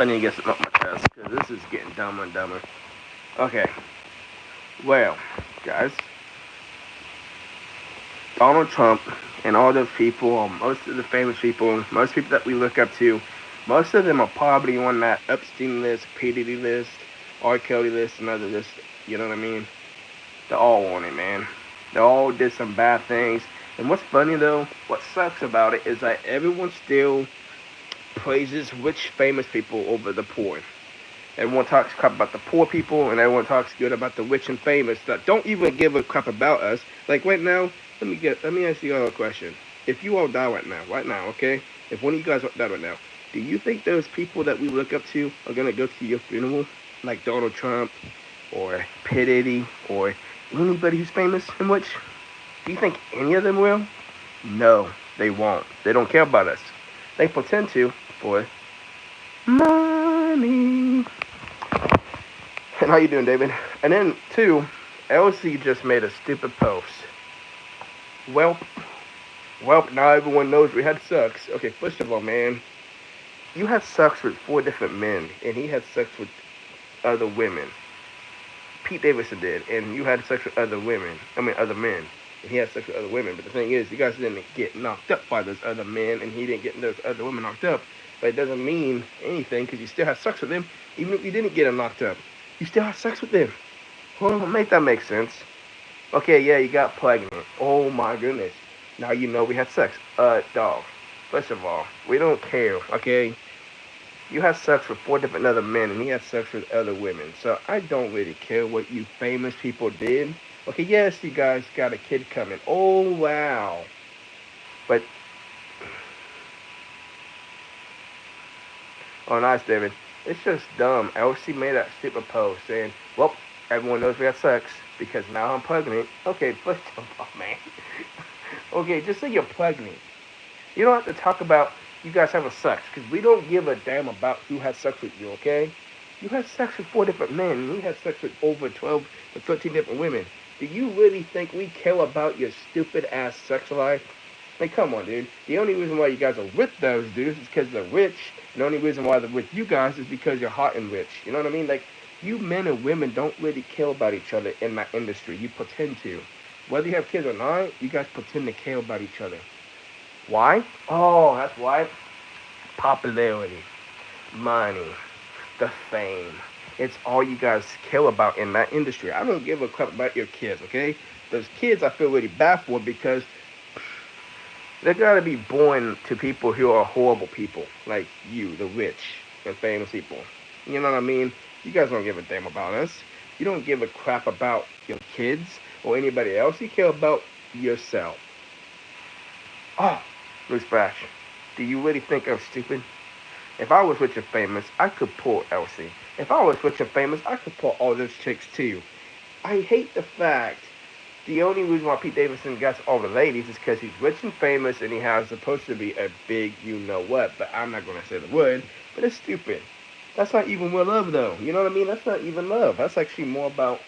I need to get something off my chest because this is getting dumber and dumber. Okay. Well, guys, Donald Trump and all those people, or most of the famous people, most people that we look up to, most of them are probably on that Epstein list, P. Diddy list, R. Kelly list, and other list. You know what I mean? They're all on it, man. They all did some bad things. And what's funny though, what sucks about it is that everyone still praises rich, famous people over the poor. Everyone talks crap about the poor people, and everyone talks good about the rich and famous that don't even give a crap about us. Like right now, let me ask you all a question. If you all die right now, okay? If one of you guys die right now, do you think those people that we look up to are gonna go to your funeral, like Donald Trump or P Diddy or anybody who's famous and rich? Do you think any of them will? No, they won't. They don't care about us. They pretend to for money. And how you doing, David? And then, two, Elsie just made a stupid post. Well, now everyone knows we had sex. Okay, first of all, man, you had sex with 4 different men, and he had sex with other women. Pete Davidson did, and you had sex with other men, and he had sex with other women. But the thing is, you guys didn't get knocked up by those other men, and he didn't get those other women knocked up. But it doesn't mean anything, because you still had sex with them, even if you didn't get them knocked up. You still had sex with them. Well, make that make sense. Okay, yeah, you got pregnant. Oh my goodness. Now you know we had sex. Dog. First of all, we don't care, okay? You had sex with 4 different other men, and he had sex with other women. So I don't really care what you famous people did. Okay, yes, you guys got a kid coming. Oh, wow. But, oh, nice, David. It's just dumb. Elsie made that stupid post saying, well, everyone knows we had sex because now I'm pregnant. Okay, first of all, man. Okay, just say you're pregnant. You don't have to talk about you guys having sex because we don't give a damn about who had sex with you, okay? You had sex with 4 different men and he had sex with over 12 to 13 different women. Do you really think we care about your stupid ass sex life? Like, come on, dude. The only reason why you guys are with those dudes is because they're rich. And the only reason why they're with you guys is because you're hot and rich. You know what I mean? Like, you men and women don't really care about each other in that industry. You pretend to. Whether you have kids or not, you guys pretend to care about each other. Why? Oh, that's why. Popularity, money, the fame. It's all you guys care about in that industry. I don't give a crap about your kids, okay? Those kids I feel really bad for because they gotta be born to people who are horrible people, like you, the rich and famous people. You know what I mean? You guys don't give a damn about us. You don't give a crap about your kids or anybody else. You care about yourself. Oh, newsflash. Do you really think I'm stupid? If I was rich and famous, I could pull Elsie. If I was rich and famous, I could pull all those chicks too. I hate the fact the only reason why Pete Davidson gets all the ladies is because he's rich and famous and he has supposed to be a big you-know-what, but I'm not going to say the word, but it's stupid. That's not even real love, though. You know what I mean? That's not even love. That's actually more about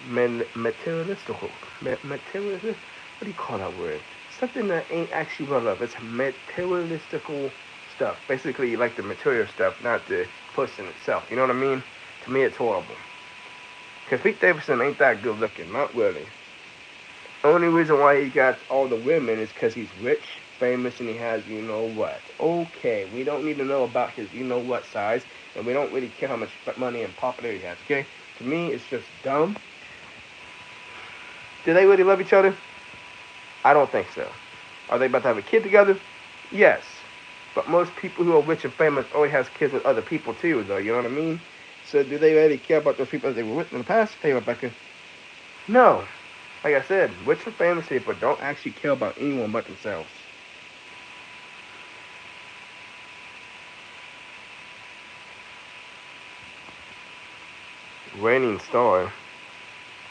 materialistical. Materialistic? What do you call that word? Something that ain't actually real love. It's materialistical stuff. Basically, like the material stuff, not the person itself. You know what I mean? To me, it's horrible. Because Pete Davidson ain't that good looking. Not really. Only reason why he got all the women is because he's rich, famous, and he has you-know-what. Okay, we don't need to know about his you-know-what size, and we don't really care how much money and popularity he has, okay? To me, it's just dumb. Do they really love each other? I don't think so. Are they about to have a kid together? Yes. But most people who are rich and famous always has kids with other people too, though, you know what I mean? So do they really care about those people that they were with in the past? Hey, Rebecca. No. Like I said, rich and famous people don't actually care about anyone but themselves. Raining star?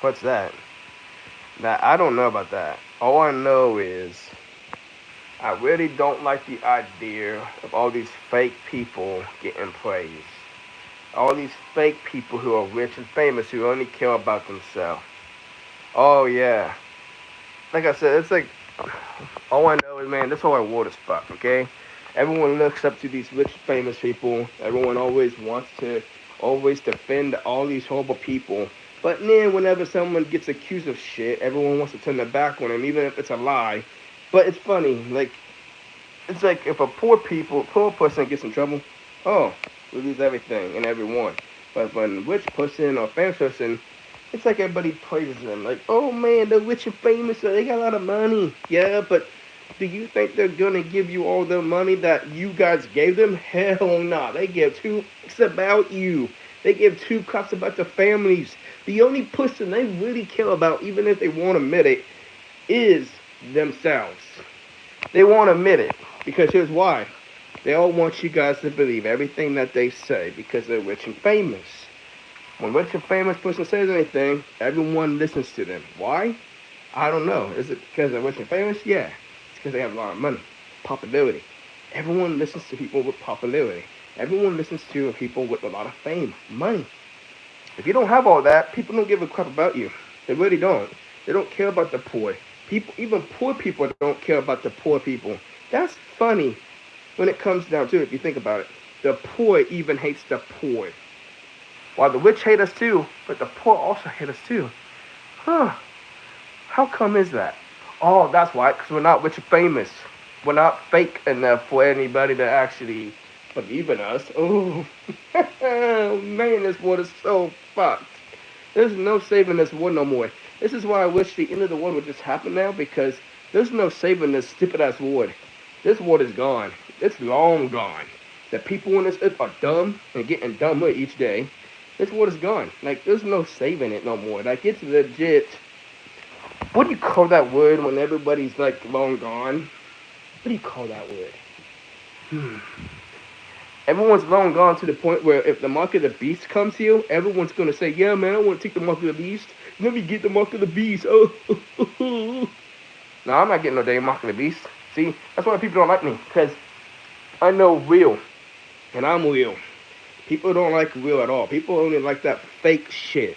What's that? Now, I don't know about that. All I know is I really don't like the idea of all these fake people getting praised. All these fake people who are rich and famous who only care about themselves. Oh, yeah. Like I said, it's like, all I know is, man, this whole world is fucked, okay? Everyone looks up to these rich, famous people. Everyone always wants to always defend all these horrible people. But then whenever someone gets accused of shit, everyone wants to turn their back on them, even if it's a lie. But it's funny, like it's like if a poor person gets in trouble, oh, we lose everything and everyone. But when a rich person or famous person, it's like everybody praises them. Like, oh man, they're rich and famous, so they got a lot of money. Yeah, but do you think they're gonna give you all the money that you guys gave them? Hell no. Nah. They give two fucks about you. They give two fucks about their families. The only person they really care about, even if they won't admit it, is themselves. They won't admit it. Because here's why. They all want you guys to believe everything that they say because they're rich and famous. When rich and famous person says anything, everyone listens to them. Why? I don't know. Is it because they're rich and famous? Yeah. It's because they have a lot of money. Popularity. Everyone listens to people with popularity. Everyone listens to people with a lot of fame, money. If you don't have all that, people don't give a crap about you. They really don't. They don't care about the poor. People, even poor people don't care about the poor people. That's funny when it comes down to it, if you think about it. The poor even hates the poor. While the rich hate us too, but the poor also hate us too. Huh. How come is that? Oh, that's why, because we're not rich and famous. We're not fake enough for anybody to actually believe in us. Oh, man, this world is so fucked. There's no saving this world no more. This is why I wish the end of the world would just happen now, because there's no saving this stupid ass world. This world is gone. It's long gone. The people in this earth are dumb and getting dumber each day. This world is gone. Like, there's no saving it no more. Like, it's legit. What do you call that word when everybody's, like, long gone? What do you call that word? Everyone's long gone to the point where if the mark of the beast comes here, everyone's going to say, yeah, man, I want to take the mark of the beast. Let me get the mark of the beast. Oh. No, I'm not getting no damn mark of the beast. See, that's why people don't like me, because I know real, and I'm real. People don't like real at all. People only like that fake shit.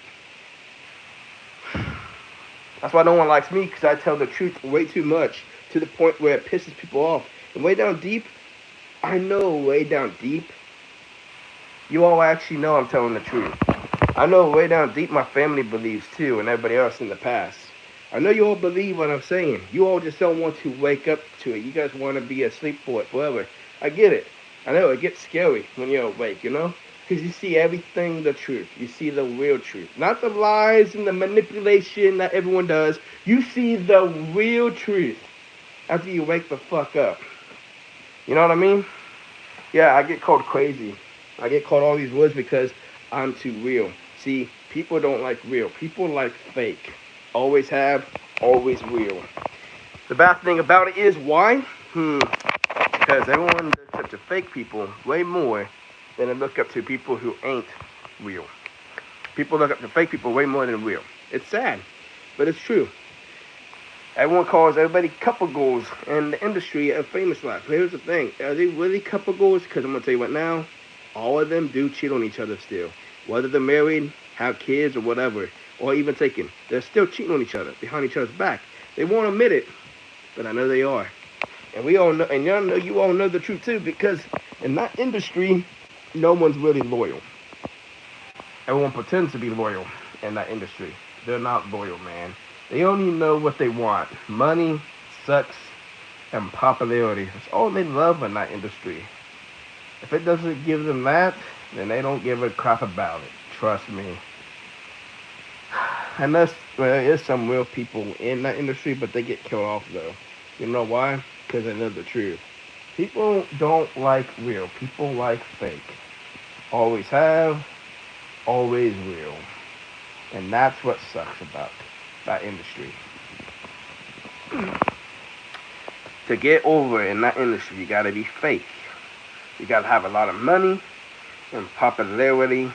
That's why no one likes me, because I tell the truth way too much, to the point where it pisses people off. And way down deep, I know way down deep, you all actually know I'm telling the truth. I know way down deep my family believes too, and everybody else in the past. I know you all believe what I'm saying. You all just don't want to wake up to it. You guys want to be asleep for it forever. I get it. I know it gets scary when you're awake, you know? Because you see everything the truth. You see the real truth. Not the lies and the manipulation that everyone does. You see the real truth after you wake the fuck up. You know what I mean? Yeah, I get called crazy. I get called all these words because I'm too real. See, people don't like real. People like fake. Always have, always real. The bad thing about it is why? Because everyone looks up to fake people way more than they look up to people who ain't real. People look up to fake people way more than real. It's sad, but it's true. Everyone calls everybody couple goals in the industry of famous life. Here's the thing. Are they really couple goals? Because I'm going to tell you right now, all of them do cheat on each other still. Whether they're married, have kids, or whatever, or even taken, they're still cheating on each other behind each other's back. They won't admit it, but I know they are. And we all know, and you all know the truth too, because in that industry, no one's really loyal. Everyone pretends to be loyal in that industry. They're not loyal, man. They only know what they want. Money, sex, and popularity. That's all they love in that industry. If it doesn't give them that, then they don't give a crap about it. Trust me. And there is some real people in that industry, but they get killed off though. You know why? Because they know the truth. People don't like real. People like fake. Always have, always will. And that's what sucks about that industry. To get over in that industry, you gotta be fake. You gotta have a lot of money and popularity,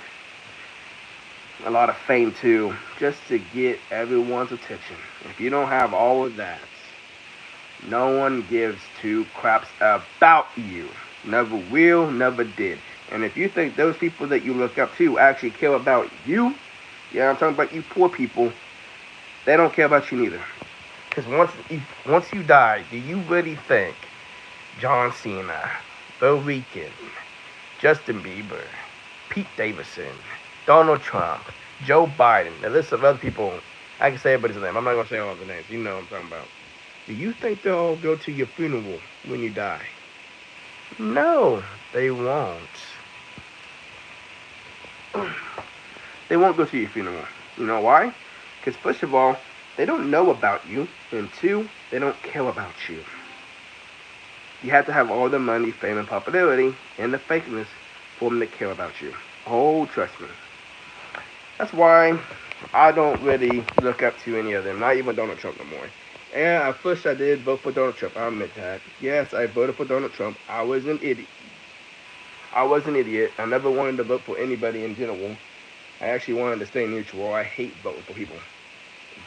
a lot of fame too, just to get everyone's attention. If you don't have all of that, no one gives two craps about you. Never will, never did. And if you think those people that you look up to actually care about you, yeah, I'm talking about you poor people, they don't care about you neither. Because once you die, do you really think John Cena, Puerto Rican, Justin Bieber, Pete Davidson, Donald Trump, Joe Biden, a list of other people. I can say everybody's name. I'm not going to say all the names. You know what I'm talking about. Do you think they'll all go to your funeral when you die? No, they won't. They won't go to your funeral. You know why? Because first of all, they don't know about you, and two, they don't care about you. You have to have all the money, fame, and popularity, and the fakeness for them to care about you. Oh, trust me. That's why I don't really look up to any of them, not even Donald Trump no more. And at first I did vote for Donald Trump. I admit that. Yes, I voted for Donald Trump. I was an idiot. I was an idiot. I never wanted to vote for anybody in general. I actually wanted to stay neutral. I hate voting for people.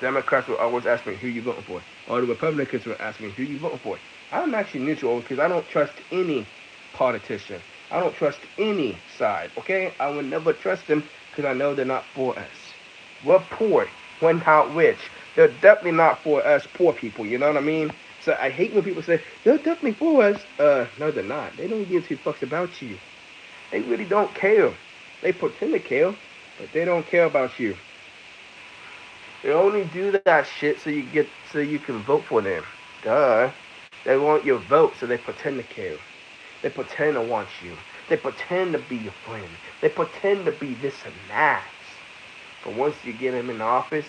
Democrats will always ask me who you voting for, or the Republicans will ask me who you voting for. I'm actually neutral because I don't trust any politician. I don't trust any side. Okay, I would never trust them because I know they're not for us. We're poor. We're not rich. They're definitely not for us poor people. You know what I mean? So I hate when people say they're definitely for us. No, they're not. They don't give two fucks about you. They really don't care. They pretend to care, but they don't care about you. They only do that shit so you can vote for them. Duh. They want your vote, so they pretend to care. They pretend to want you. They pretend to be your friend. They pretend to be this and that. But once you get them in office,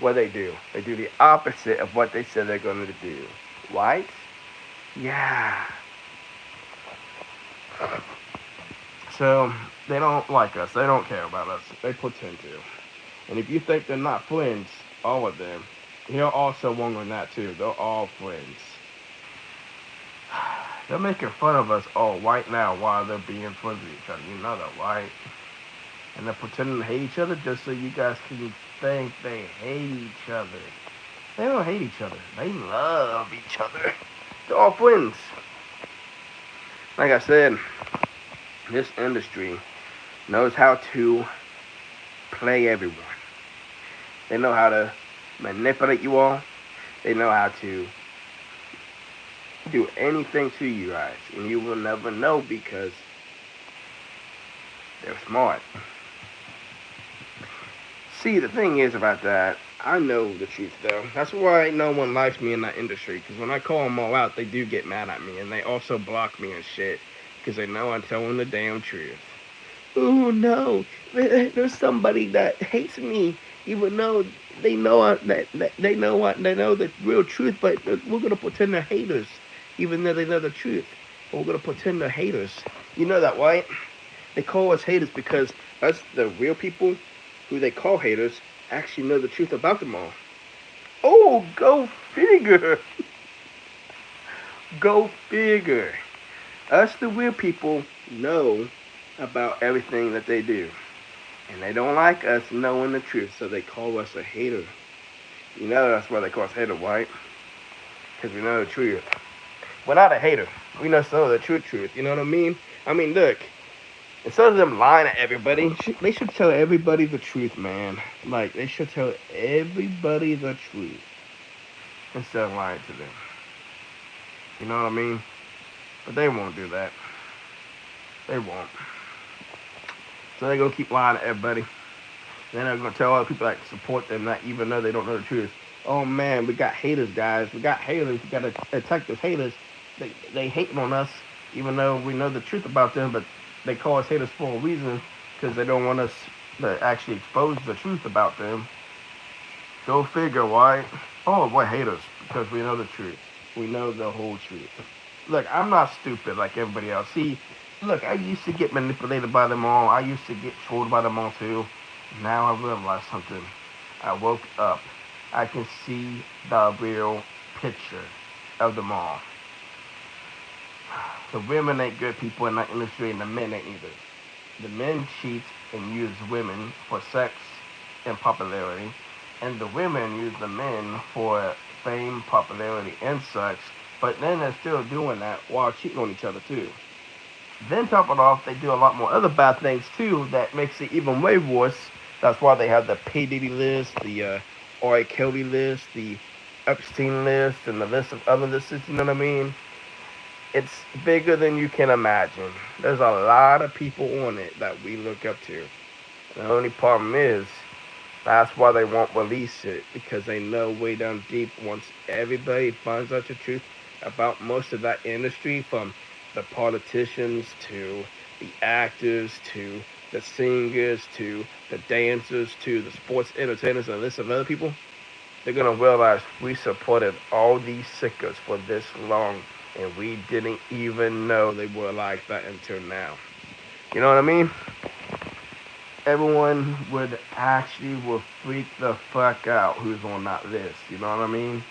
what do? They do the opposite of what they said they're going to do. Right? Yeah. So they don't like us. They don't care about us. They pretend to. And if you think they're not friends, all of them, they're also wrong on that too. They're all friends. They're making fun of us all right now while they're being friends with each other. You know that, right? And they're pretending to hate each other just so you guys can think they hate each other. They don't hate each other. They love each other. They're all friends. Like I said, this industry knows how to play everyone. They know how to manipulate you all. They know how to do anything to you guys. And you will never know because they're smart. See, the thing is about that, I know the truth though. That's why no one likes me in that industry. Because when I call them all out, they do get mad at me. And they also block me and shit. Because they know I'm telling the damn truth. Oh no, there's somebody that hates me, even though they know they know the real truth, but we're gonna pretend they're haters, even though they know the truth. But we're gonna pretend they're haters. You know that, right? They call us haters because us, the real people, who they call haters, actually know the truth about them all. Oh, go figure. Go figure. Us, the real people, know about everything that they do. And they don't like us knowing the truth, so they call us a hater. You know that's why they call us hater, right? Because we know the truth. We're not a hater. We know some of the truth. You know what I mean? I mean, look, instead of them lying to everybody, they should tell everybody the truth, man. Like, they should tell everybody the truth instead of lying to them. You know what I mean? But they won't do that. They won't. So they're going to keep lying to everybody. Then they're going to tell other people that support them that even though they don't know the truth. Oh man, we got haters, guys. We got haters. We got to attack those haters. They hating on us even though we know the truth about them, but they call us haters for a reason because they don't want us to actually expose the truth about them. Go figure, right? Oh, we're haters because we know the truth. We know the whole truth. Look, I'm not stupid like everybody else. See, look, I used to get manipulated by them all. I used to get trolled by them all too. Now I realize something. I woke up. I can see the real picture of them all. The women ain't good people in that industry, and the men ain't either. The men cheat and use women for sex and popularity, and the women use the men for fame, popularity, and sex, but then they're still doing that while cheating on each other too. Then top it off, they do a lot more other bad things too that makes it even way worse. That's why they have the P. Diddy list, the R. Kelly list, the Epstein list, and the list of other lists, you know what I mean? It's bigger than you can imagine. There's a lot of people on it that we look up to. The only problem is that's why they won't release it because they know way down deep once everybody finds out the truth about most of that industry, from the politicians to the actors to the singers to the dancers to the sports entertainers and a list of other people, they're gonna realize we supported all these sickos for this long and we didn't even know they were like that until now. You know what I mean? Everyone would actually will freak the fuck out who's on that list. You know what I mean?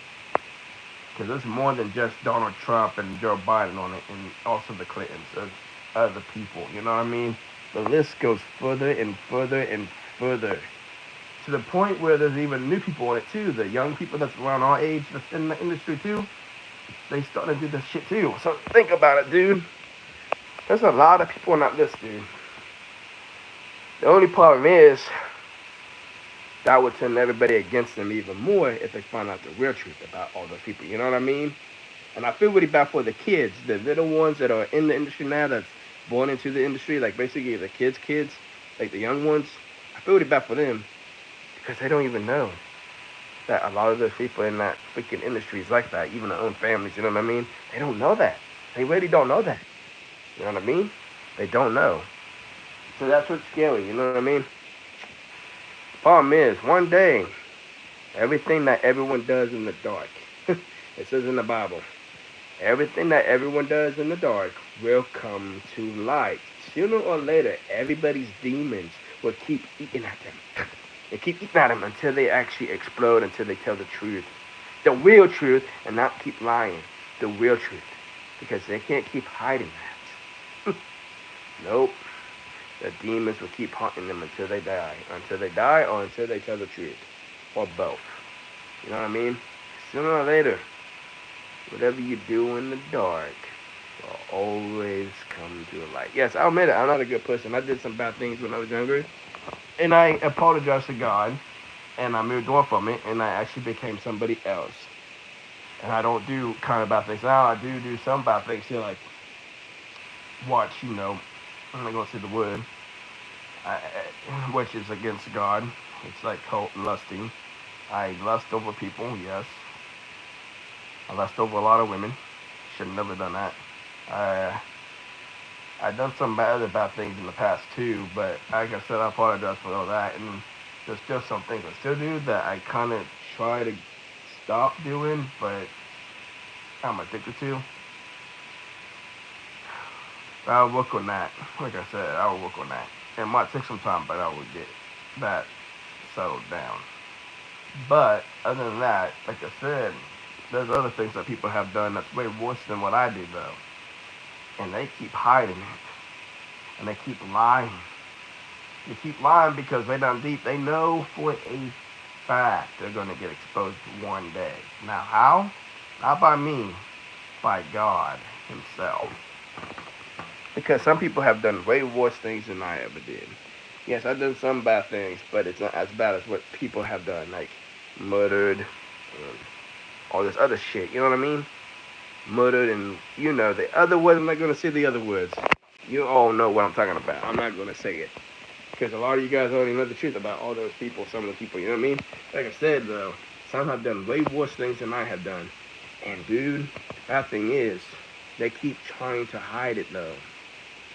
Because there's more than just Donald Trump and Joe Biden on it, and also the Clintons. There's other people. You know what I mean? The list goes further and further and further, to the point where there's even new people on it too. The young people that's around our age that's in the industry too, they starting to do this shit too. So think about it, dude. There's a lot of people on that list, dude. The only problem is that would turn everybody against them even more if they find out the real truth about all those people. You know what I mean? And I feel really bad for the kids, the little ones that are in the industry now, that's born into the industry, like basically the kids, like the young ones. I feel really bad for them because they don't even know that a lot of the people in that freaking industry is like that, even their own families. You know what I mean? They don't know that. They really don't know that. You know what I mean? They don't know. So that's what's scary. You know what I mean? Problem is, one day, everything that everyone does in the dark, it says in the Bible, everything that everyone does in the dark will come to light. Sooner or later, everybody's demons will keep eating at them. They keep eating at them until they actually explode, until they tell the truth. The real truth, and not keep lying. The real truth. Because they can't keep hiding that. Nope. The demons will keep haunting them until they die. Until they die or until they tell the truth. Or both. You know what I mean? Sooner or later, whatever you do in the dark will always come to the light. Yes, I'll admit it. I'm not a good person. I did some bad things when I was younger. And I apologized to God. And I moved on from it. And I actually became somebody else. And I don't do kind of bad things now. I do some bad things here, like watch, I'm not going to say the word, which is against God. It's like cult lusting. I lust over people, yes. I lust over a lot of women. Should have never done that. I've done some other bad things in the past too, but like I said, I apologize for all that. And there's just some things I still do that I kind of try to stop doing, but I'm addicted to. I'll work on that. Like I said, I will work on that. It might take some time, but I will get that settled down. But other than that, like I said, there's other things that people have done that's way worse than what I did, though. And they keep hiding it. And they keep lying. They keep lying because they down deep, they know for a fact they're going to get exposed one day. Now, how? Not by me, by God himself. Because some people have done way worse things than I ever did. Yes, I've done some bad things, but it's not as bad as what people have done, like murdered, and all this other shit. You know what I mean? Murdered, and the other words. I'm not gonna say the other words. You all know what I'm talking about. I'm not gonna say it because a lot of you guys already know the truth about all those people. Some of the people, you know what I mean? Like I said, though, some have done way worse things than I have done. And dude, that thing is, they keep trying to hide it though,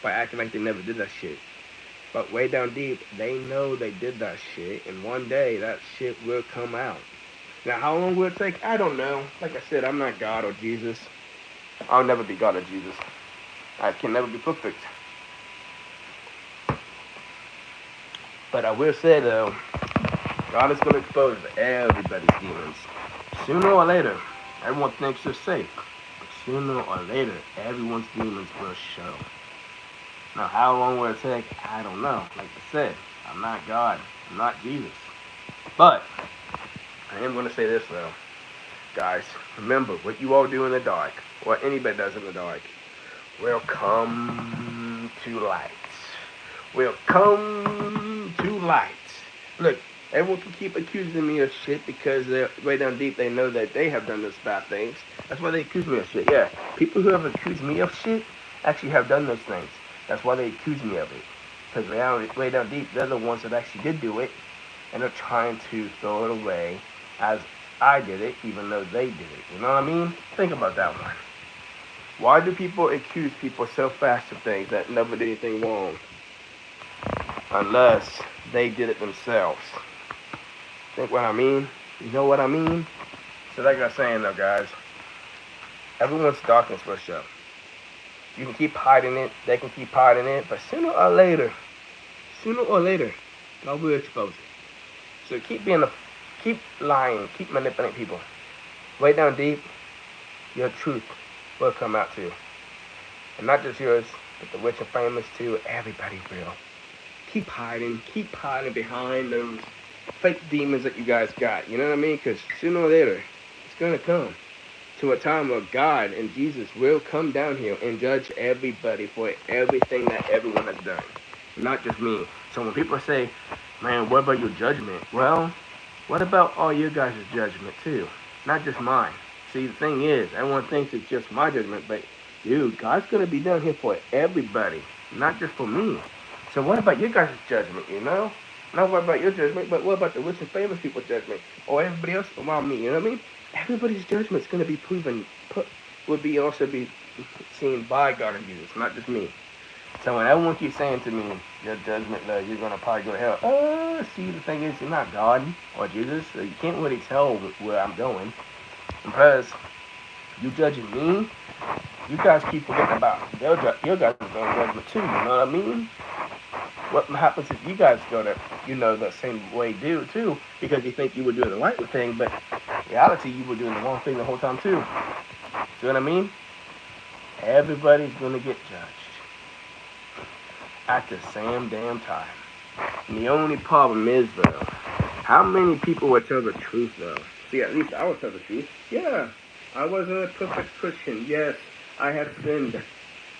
by acting like they never did that shit. But way down deep, they know they did that shit, and one day that shit will come out. Now, how long will it take? I don't know. Like I said, I'm not God or Jesus. I'll never be God or Jesus. I can never be perfect. But I will say, though, God is going to expose everybody's demons. Sooner or later, everyone thinks they're safe. But sooner or later, everyone's demons will show. Now, how long will it take? I don't know. Like I said, I'm not God. I'm not Jesus. But I am going to say this, though. Guys, remember, what you all do in the dark, or anybody does in the dark, will come to light. Will come to light. Look, Everyone can keep accusing me of shit because they're way down deep. They know that they have done those bad things. That's why they accuse me of shit. Yeah, people who have accused me of shit actually have done those things. That's why they accuse me of it. Because way down deep, they're the ones that actually did do it, and they're trying to throw it away as I did it, even though they did it. You know what I mean? Think about that one. Why do people accuse people so fast of things that never did anything wrong? Unless they did it themselves. Think what I mean? You know what I mean? So like I was saying though, guys, everyone's darkness will show. You can keep hiding it, they can keep hiding it, but sooner or later, God will expose it. So keep lying, keep manipulating people. Way down deep, your truth will come out too. And not just yours, but the rich and famous too. Everybody will. Keep hiding behind those fake demons that you guys got. You know what I mean? Because sooner or later, it's going to come to a time where God and Jesus will come down here and judge everybody for everything that everyone has done. Not just me. So when people say, man, what about your judgment? Well, what about all you guys' judgment too? Not just mine. See, the thing is, everyone thinks it's just my judgment, but dude, God's going to be down here for everybody, not just for me. So what about your guys' judgment, you know? Not what about your judgment, but what about the rich and famous people's judgment? Or everybody else around me, you know what I mean? Everybody's judgment's going to be also be seen by God and Jesus, not just me. So when everyone keeps saying to me, your judgment, you're going to probably go to hell. See, the thing is, you're not God or Jesus, so you can't really tell where I'm going. Because you judging me, you guys keep forgetting about your guys' own judgment too, you know what I mean? What happens if you guys go to, the same way too, because you think you were doing the right thing, but in reality you were doing the wrong thing the whole time too. See what I mean? Everybody's gonna get judged at the same damn time. And the only problem is though, how many people would tell the truth though? See, at least I would tell the truth. Yeah, I wasn't a perfect Christian. Yes, I have sinned.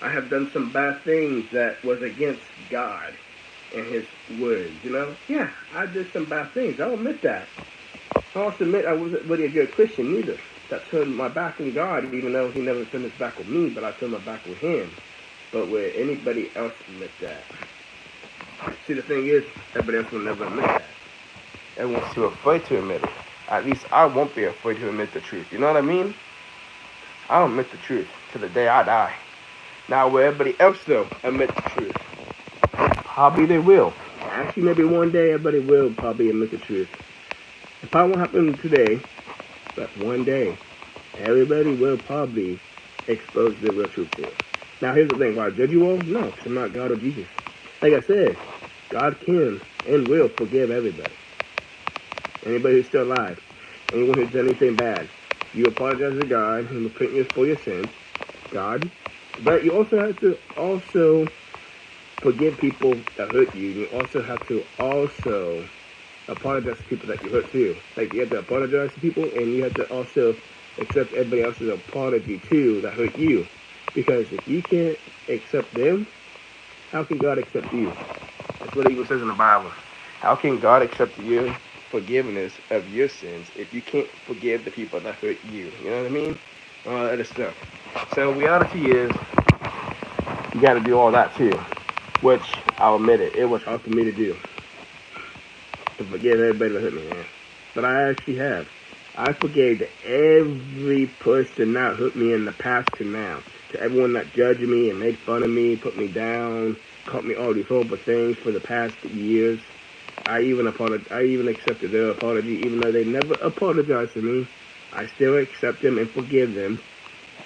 I have done some bad things that was against God and His words, Yeah, I did some bad things. I'll admit that. I also admit I wasn't really a good Christian either. That turned my back on God, even though He never turned His back on me, but I turned my back on Him. But will anybody else admit that? See, the thing is, everybody else will never admit that. Everyone's too afraid to admit it. At least I won't be afraid to admit the truth. You know what I mean? I'll admit the truth to the day I die. Now, will everybody else, though, admit the truth? Probably they will. Actually, maybe one day everybody will probably admit the truth. It probably won't happen today, but one day, everybody will probably expose the real truth to it. Now, here's the thing. Will I judge you all? No, because I'm not God or Jesus. Like I said, God can and will forgive everybody. Anybody who's still alive. Anyone who's done anything bad. You apologize to God and repent for your sins. God. But you also have to forgive people that hurt you. You also have to apologize to people that you hurt too. Like you have to apologize to people and you have to also accept everybody else's apology too that hurt you. Because if you can't accept them, how can God accept you? That's what it even says in the Bible. How can God accept your forgiveness of your sins if you can't forgive the people that hurt you? You know what I mean? All that other stuff. So reality is, you got to do all that too. Which, I'll admit it was hard for me to do. To forgive everybody that hurt me, man. But I actually have. I forgave every person that hurt me in the past to now. To everyone that judged me and made fun of me, put me down, called me all these horrible things for the past years. I even accepted their apology, even though they never apologized to me. I still accept them and forgive them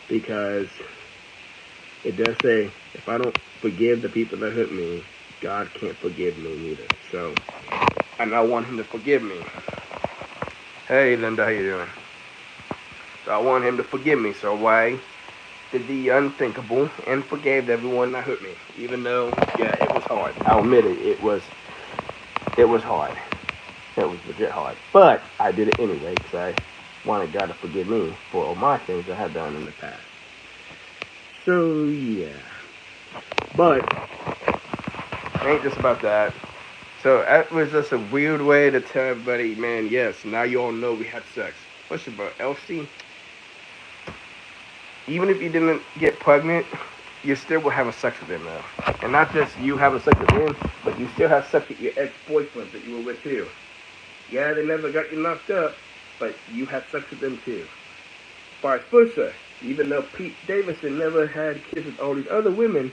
because it does say, if I don't forgive the people that hurt me, God can't forgive me neither. So, and I want Him to forgive me. Hey, Linda, how you doing? So I want Him to forgive me. So why did the unthinkable and forgave everyone that hurt me? Even though, yeah, it was hard. I'll admit it. It was hard. It was legit hard. But I did it anyway because I wanted God to forgive me for all my things I had done in the past. So, yeah. But it ain't just about that. So that was just a weird way to tell everybody, man, yes, now you all know we had sex. First of all, Elsie, even if you didn't get pregnant, you still were having sex with him now. And not just you having sex with him, but you still have sex with your ex-boyfriends that you were with too. Yeah, they never got you knocked up, but you had sex with them too. Vice versa. Even though Pete Davidson never had kids with all these other women,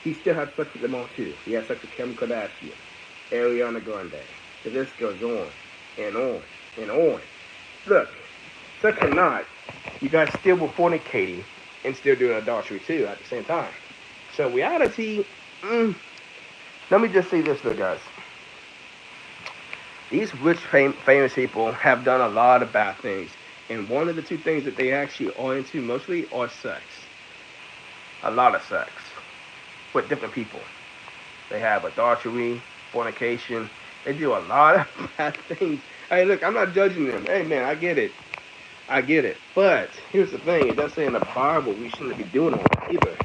he still had sex with them all too. He had sex with Kim Kardashian, Ariana Grande. The list goes on and on and on. Look, sex or not, you guys still were fornicating and still doing adultery too at the same time. So reality, let me just say this though, guys. These rich, famous people have done a lot of bad things. And one of the two things that they actually are into mostly are sex. A lot of sex. With different people. They have adultery, fornication. They do a lot of bad things. Hey, look, I'm not judging them. Hey, man, I get it. I get it. But here's the thing. It does say in the Bible we shouldn't be doing all that either.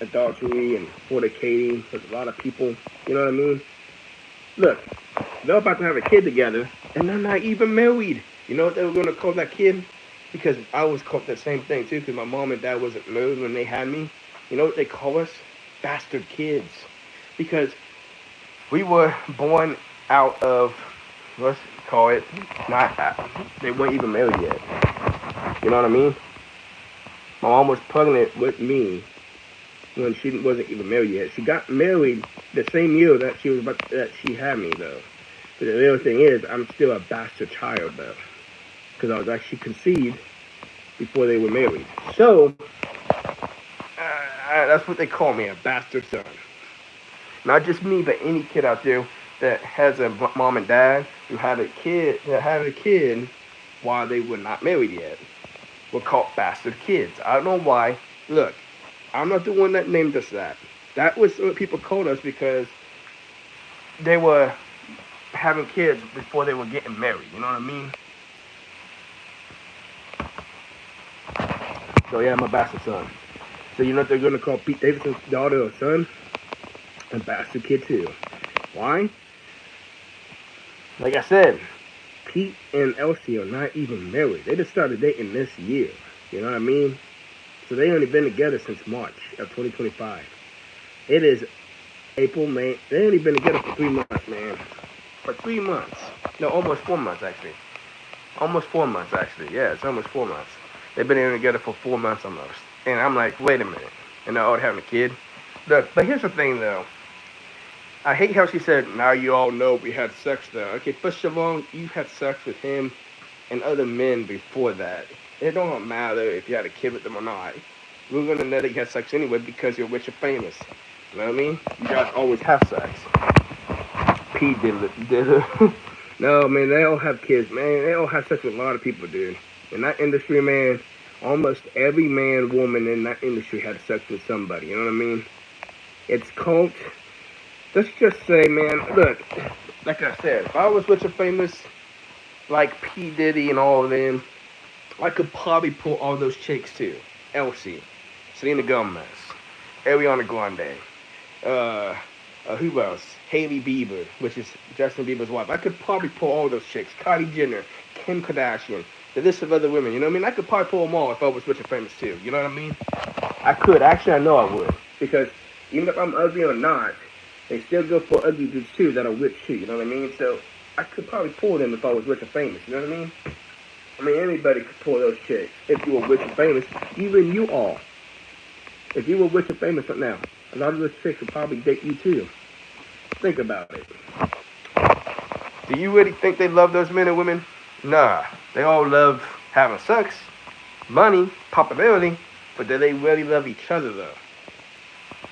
Adultery and fornicating with a lot of people. You know what I mean? Look, they're about to have a kid together, and they're not even married. You know what they were going to call that kid? Because I was called the same thing, too, because my mom and dad wasn't married when they had me. You know what they call us? Bastard kids. Because we were born out of, let's call it, not they weren't even married yet. You know what I mean? My mom was pregnant with me when she wasn't even married yet. She got married the same year that she had me, though. But the real thing is, I'm still a bastard child, though. Because I was actually conceived before they were married. So, that's what they call me, a bastard son. Not just me, but any kid out there that has a mom and dad who had a kid while they were not married yet. Were called bastard kids. I don't know why. Look, I'm not the one that named us that. That was what people called us because they were having kids before they were getting married. You know what I mean? So yeah, I'm a bastard son. So you know what they're going to call Pete Davidson's daughter or son? A bastard kid too. Why? Like I said, Pete and Elsie are not even married. They just started dating this year. You know what I mean? So they only been together since March of 2025. It is April, May. They only been together for 3 months, man. For 3 months. No, almost 4 months, actually. Almost 4 months, actually. Yeah, it's almost 4 months. They've been together for 4 months almost. And I'm like, wait a minute. And they're all having a kid. Look, but here's the thing, though. I hate how she said, now you all know we had sex, though. Okay, first of all, you had sex with him and other men before that. It don't matter if you had a kid with them or not. We're going to know that you had sex anyway because you're rich and famous. You know what I mean? You guys always have sex. P did it. No, man, they all have kids, man. They all have sex with a lot of people, dude. In that industry, man, almost every man, woman in that industry had sex with somebody. You know what I mean? It's cult. Let's just say, man, look, like I said, if I was rich and famous, like P. Diddy and all of them, I could probably pull all those chicks too. Elsie, Selena Gomez, Ariana Grande, who else? Hailey Bieber, which is Justin Bieber's wife. I could probably pull all those chicks. Kylie Jenner, Kim Kardashian, the list of other women. You know what I mean? I could probably pull them all if I was rich and famous too. You know what I mean? I could. Actually, I know I would. Because even if I'm ugly or not, they still go for ugly dudes too that are rich too. You know what I mean? So I could probably pull them if I was rich and famous. You know what I mean? I mean, anybody could pull those chicks if you were rich and famous. Even you all. If you were rich and famous right now, a lot of those chicks would probably date you too. Think about it. Do you really think they love those men and women? Nah. They all love having sex, money, popularity, but do they really love each other though?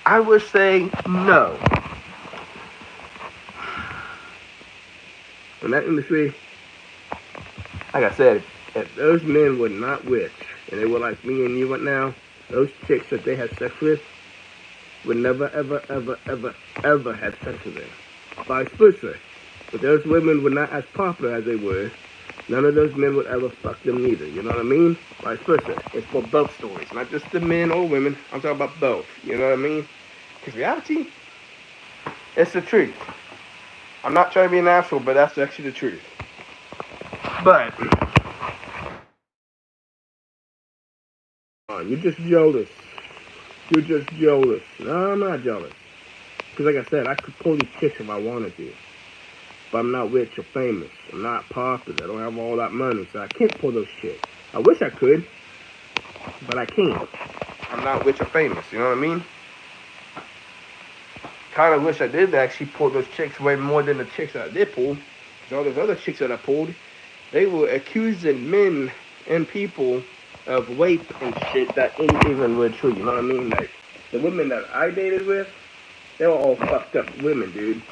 I would say no. In that industry, like I said, if those men were not rich and they were like me and you right now, those chicks that they had sex with would never, ever, ever, ever, ever have sex with them. Vice versa. If those women were not as popular as they were, none of those men would ever fuck them neither. You know what I mean? Vice versa. It's for both stories, not just the men or women. I'm talking about both. You know what I mean? Because reality, it's the truth. I'm not trying to be an asshole, but that's actually the truth. But you're just jealous. You're just jealous. No, I'm not jealous. Because like I said, I could pull these chicks if I wanted to. But I'm not rich or famous. I'm not popular. I don't have all that money, so I can't pull those chicks. I wish I could, but I can't. I'm not rich or famous. You know what I mean? Kind of wish I did actually pull those chicks way more than the chicks that I did pull. Because all those other chicks that I pulled, they were accusing men and people of rape and shit that ain't even really true. You know what I mean? Like the women that I dated with, they were all fucked up women, dude.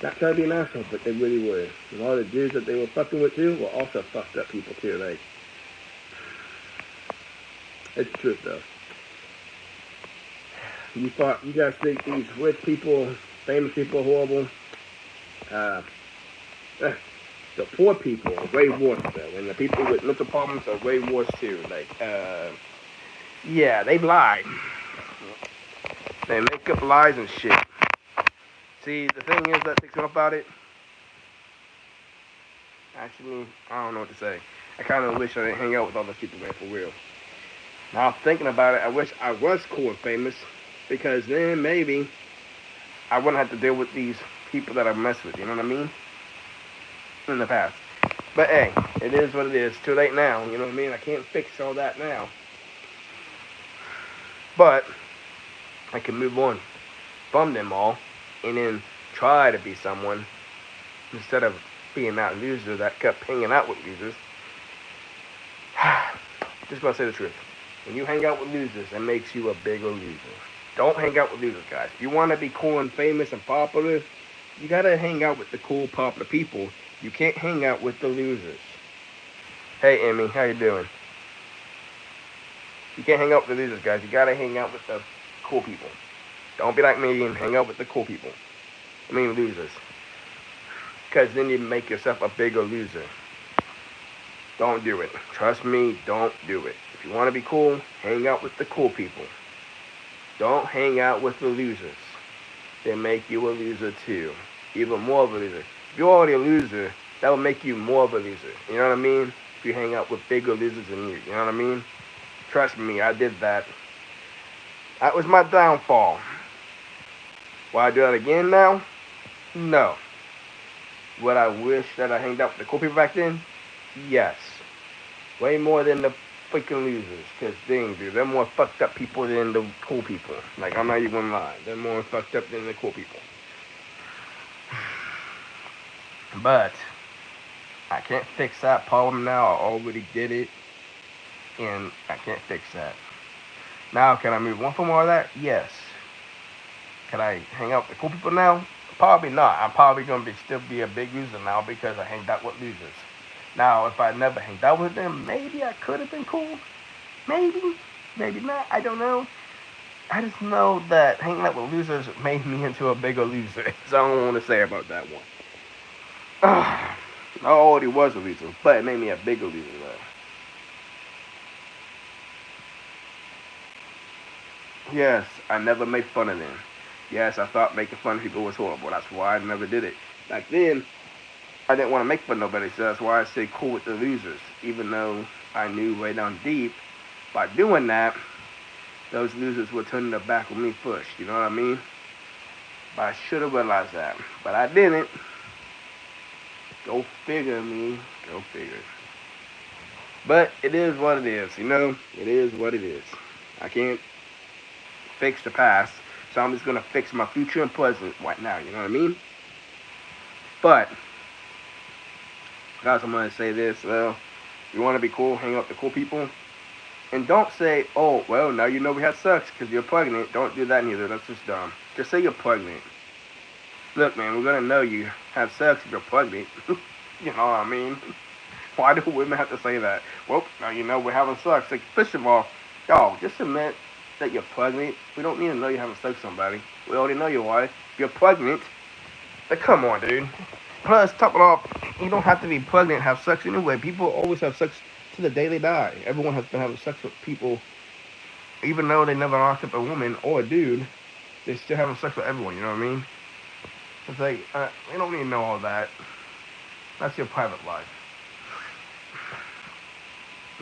Not trying to be an asshole, but they really were. And all the dudes that they were fucking with too were also fucked up people too. Like, it's the truth though. You guys think these rich people, famous people are horrible? Uh, the poor people are way worse though, and the people with mental problems are way worse too. Like, yeah, they lie. They make up lies and shit. See, the thing is that thinking about it, actually, I don't know what to say. I kind of wish I didn't hang out with all those people, man, for real. Now, thinking about it, I wish I was cool and famous, because then maybe I wouldn't have to deal with these people that I mess with, you know what I mean? In the past. But hey, it is what it is. Too late now, you know what I mean? I can't fix all that now. But I can move on from them all and then try to be someone instead of being that loser that kept hanging out with losers. Just gonna say the truth. When you hang out with losers, it makes you a bigger loser. Don't hang out with losers, guys. If you want to be cool and famous and popular, you gotta hang out with the cool, popular people. You can't hang out with the losers. Hey, Emmy, how you doing? You can't hang out with the losers, guys. You gotta hang out with the cool people. Don't be like me and hang out with the cool people. I mean losers. Because then you make yourself a bigger loser. Don't do it. Trust me, don't do it. If you want to be cool, hang out with the cool people. Don't hang out with the losers. They make you a loser too. Even more of a loser. If you're already a loser, that will make you more of a loser. You know what I mean? If you hang out with bigger losers than you. You know what I mean? Trust me, I did that. That was my downfall. Will I do that again now? No. Would I wish that I hanged out with the cool people back then? Yes. Way more than the freaking losers. Because dang, dude, they're more fucked up people than the cool people. Like, I'm not even gonna lie. They're more fucked up than the cool people. But I can't fix that problem now. I already did it. And I can't fix that. Now, can I move on from all that? Yes. Can I hang out with the cool people now? Probably not. I'm probably going to still be a big loser now because I hanged out with losers. Now, if I never hanged out with them, maybe I could have been cool. Maybe. Maybe not. I don't know. I just know that hanging out with losers made me into a bigger loser. That's all I want to say about that one. I already was a loser, but it made me a bigger loser, though. Yes, I never made fun of them. Yes, I thought making fun of people was horrible. That's why I never did it. Back then, I didn't want to make fun of nobody, so that's why I stayed cool with the losers. Even though I knew way down deep, by doing that, those losers were turning their back on me first. You know what I mean? But I should have realized that. But I didn't. Go figure, me. Go figure. But it is what it is, you know? It is what it is. I can't fix the past, so I'm just gonna fix my future and present right now, you know what I mean? But, guys, I'm gonna say this, well, you wanna be cool, hang out with the cool people, and don't say, oh, well, now you know we have sex because you're pregnant. Don't do that neither, that's just dumb. Just say you're pregnant. Look, man, we're gonna know you have sex if you're pregnant. You know what I mean? Why do women have to say that? Well, now you know we're having sex. Like, first of all, y'all, just admit that you're pregnant. We don't need to know you're having sex with somebody. We already know your wife. You're pregnant. Like, come on, dude. Plus, top it off, you don't have to be pregnant and have sex anyway. People always have sex to the day they die. Everyone has been having sex with people, even though they never locked up a woman or a dude. They're still having sex with everyone, you know what I mean? It's like, we don't need to know all that. That's your private life.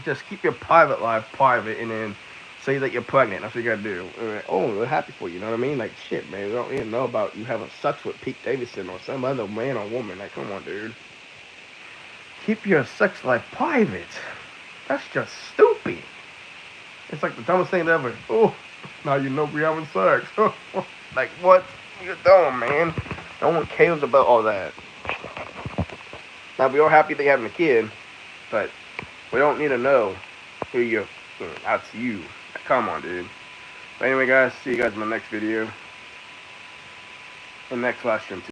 Just keep your private life private, and then say that you're pregnant. That's what you gotta do. Oh, we're happy for you. You know what I mean? Like, shit, man. We don't even know about you having sex with Pete Davidson or some other man or woman. Like, come on, dude. Keep your sex life private. That's just stupid. It's like the dumbest thing ever. Oh, now you know we having sex. Like, what? You're dumb, man. No one cares about all that. Now, we're all happy they having a kid, but we don't need to know who you're. That's you. Come on, dude. But anyway, guys, see you guys in the next video. And next live stream, too.